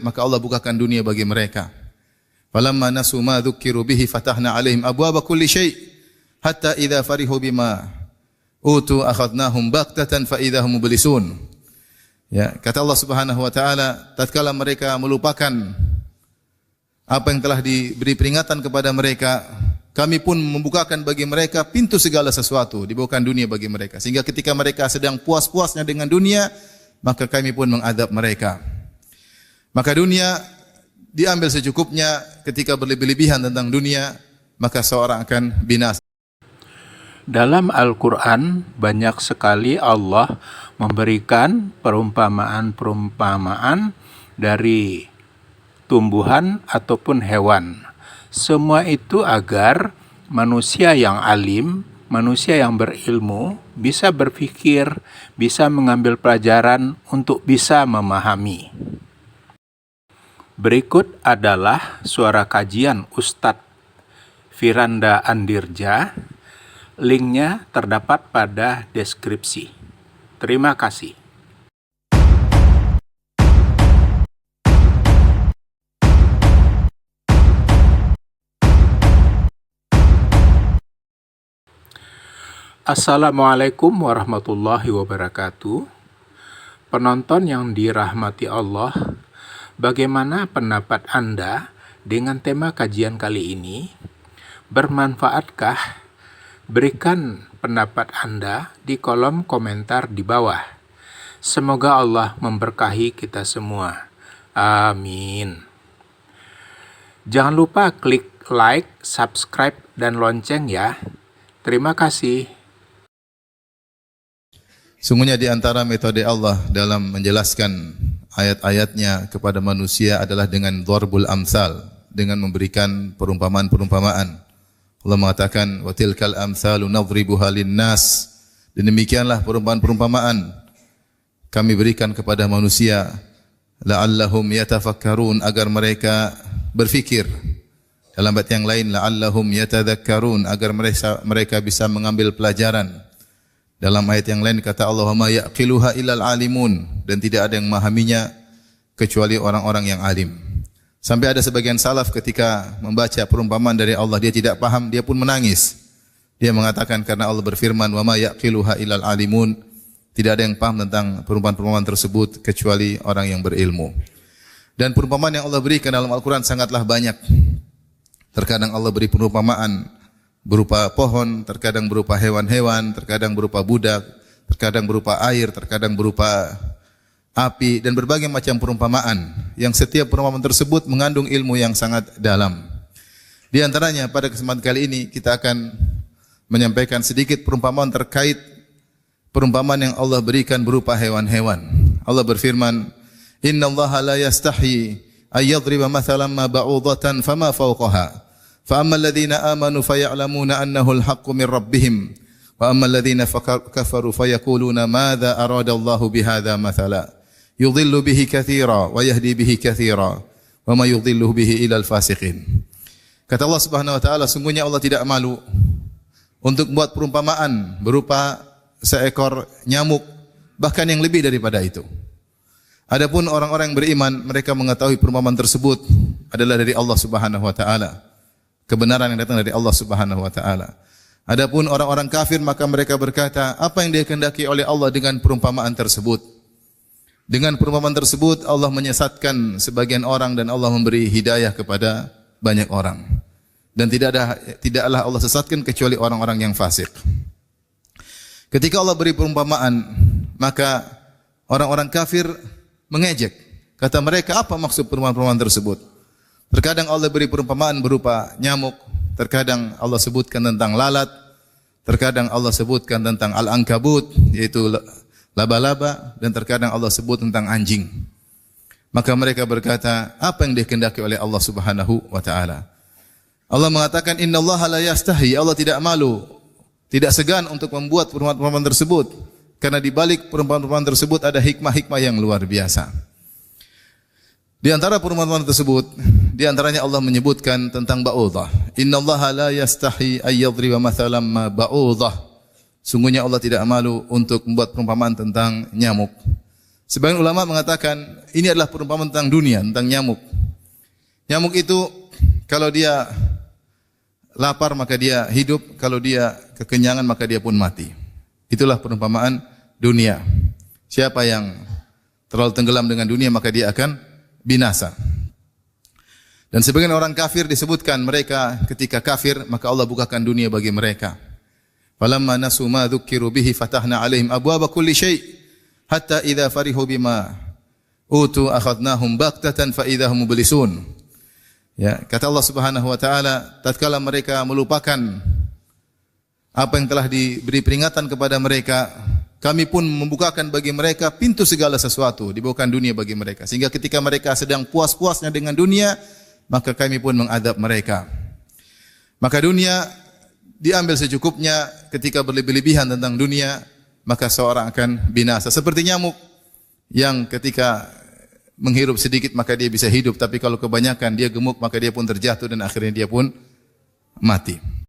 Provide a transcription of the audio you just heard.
maka Allah bukakan dunia bagi mereka. Falamma nasu ma dzukkiru bihi fatahna 'alaihim abwaaba kulli syai' hatta idza farihu bima utu akhadnahum baghtatan fa idza hum mublisun. Ya, kata Allah Subhanahu wa taala, tatkala mereka melupakan apa yang telah diberi peringatan kepada mereka, kami pun membukakan bagi mereka pintu segala sesuatu, dibukakan dunia bagi mereka. Sehingga ketika mereka sedang puas-puasnya dengan dunia, maka kami pun mengadab mereka. Maka dunia diambil secukupnya. Ketika berlebih-lebihan tentang dunia, maka seorang akan binasa. Dalam Al-Quran banyak sekali Allah memberikan perumpamaan-perumpamaan dari tumbuhan ataupun hewan. Semua itu agar manusia yang alim, manusia yang berilmu bisa berpikir, bisa mengambil pelajaran untuk bisa memahami. Berikut adalah suara kajian Ustadz Firanda Andirja. Linknya terdapat pada deskripsi. Terima kasih. Assalamualaikum warahmatullahi wabarakatuh. Penonton yang dirahmati Allah, bagaimana pendapat Anda dengan tema kajian kali ini? Bermanfaatkah? Berikan pendapat Anda di kolom komentar di bawah. Semoga Allah memberkahi kita semua. Amin. Jangan lupa klik like, subscribe, dan lonceng ya. Terima kasih. Sungguhnya di antara metode Allah dalam menjelaskan ayat-ayatnya kepada manusia adalah dengan dharbul amsal, dengan memberikan perumpamaan-perumpamaan. Allah mengatakan, wa tilkal amsalu nadribuha linnas. Demikianlah perumpamaan-perumpamaan kami berikan kepada manusia, la'allahum yatafakkarun, agar mereka berfikir. Dalam ayat yang lain, la'allahum yatadzakkarun, agar mereka bisa mengambil pelajaran. Dalam ayat yang lain kata Allah, wa ma yaqiluha illal alimun, dan tidak ada yang memahaminya kecuali orang-orang yang alim. Sampai ada sebagian salaf ketika membaca perumpamaan dari Allah, dia tidak paham, dia pun menangis. Dia mengatakan karena Allah berfirman, wa ma yaqiluha illal alimun, tidak ada yang paham tentang perumpamaan-perumpamaan tersebut kecuali orang yang berilmu. Dan perumpamaan yang Allah berikan dalam Al-Quran sangatlah banyak. Terkadang Allah beri perumpamaan berupa pohon, terkadang berupa hewan-hewan, terkadang berupa budak, terkadang berupa air, terkadang berupa api, dan berbagai macam perumpamaan yang setiap perumpamaan tersebut mengandung ilmu yang sangat dalam. Di antaranya pada kesempatan kali ini kita akan menyampaikan sedikit perumpamaan terkait perumpamaan yang Allah berikan berupa hewan-hewan. Allah berfirman, innallaha la yastahi ay yadriba mathalan ma ba'udatan fama fawqaha fa ammal ladzina amanu faya'lamuna annahu al-haqqu min rabbihim wa ammal ladzina kafaru fayaquluna madza arada Allahu bihadza mathala yudhillu bihi katsira wa yahdi bihi katsira wa ma yudhillu bihi ilal fasiqin. Kata Allah Subhanahu wa taala, sungguhnya Allah tidak malu untuk membuat perumpamaan berupa seekor nyamuk, bahkan yang lebih daripada itu. Adapun orang-orang yang beriman, mereka mengetahui perumpamaan tersebut adalah dari Allah Subhanahu wa taala. Kebenaran yang datang dari Allah Subhanahu wa taala. Adapun orang-orang kafir, maka mereka berkata, apa yang dikehendaki oleh Allah dengan perumpamaan tersebut? Dengan perumpamaan tersebut Allah menyesatkan sebagian orang dan Allah memberi hidayah kepada banyak orang. Dan tidaklah Allah sesatkan kecuali orang-orang yang fasik. Ketika Allah beri perumpamaan, maka orang-orang kafir mengejek. Kata mereka, apa maksud perumpamaan tersebut? Terkadang Allah beri perumpamaan berupa nyamuk, terkadang Allah sebutkan tentang lalat, terkadang Allah sebutkan tentang al-ankabut, yaitu laba-laba, dan terkadang Allah sebut tentang anjing. Maka mereka berkata, apa yang dikehendaki oleh Allah Subhanahu wa taala? Allah mengatakan, innallaha la yastahi, Allah tidak malu, tidak segan untuk membuat perumpamaan tersebut, karena di balik perumpamaan tersebut ada hikmah-hikmah yang luar biasa. Di antara perumpamaan tersebut, di antaranya Allah menyebutkan tentang ba'udah. Innallaha la yastahi ay yadriba mathalan ma ba'udah. Sungguhnya Allah tidak malu untuk membuat perumpamaan tentang nyamuk. Sebagian ulama mengatakan ini adalah perumpamaan tentang dunia, tentang nyamuk. Nyamuk itu kalau dia lapar maka dia hidup, kalau dia kekenyangan maka dia pun mati. Itulah perumpamaan dunia. Siapa yang terlalu tenggelam dengan dunia maka dia akan binasa. Dan sebagian orang kafir disebutkan mereka ketika kafir maka Allah bukakan dunia bagi mereka. Falamma nasu ma dzukkiru bihi fatahna alaihim abwaaba kulli syai' hatta idza farihu bima utu akhadnahum baghtatan fa idza hum mublisun. Ya, kata Allah Subhanahu wa taala, tatkala mereka melupakan apa yang telah diberi peringatan kepada mereka, kami pun membukakan bagi mereka pintu segala sesuatu, dibukakan dunia bagi mereka. Sehingga ketika mereka sedang puas-puasnya dengan dunia, maka kami pun mengadab mereka. Maka dunia diambil secukupnya, ketika berlebih-lebihan tentang dunia, maka seorang akan binasa. Seperti nyamuk yang ketika menghirup sedikit maka dia bisa hidup, tapi kalau kebanyakan dia gemuk maka dia pun terjatuh dan akhirnya dia pun mati.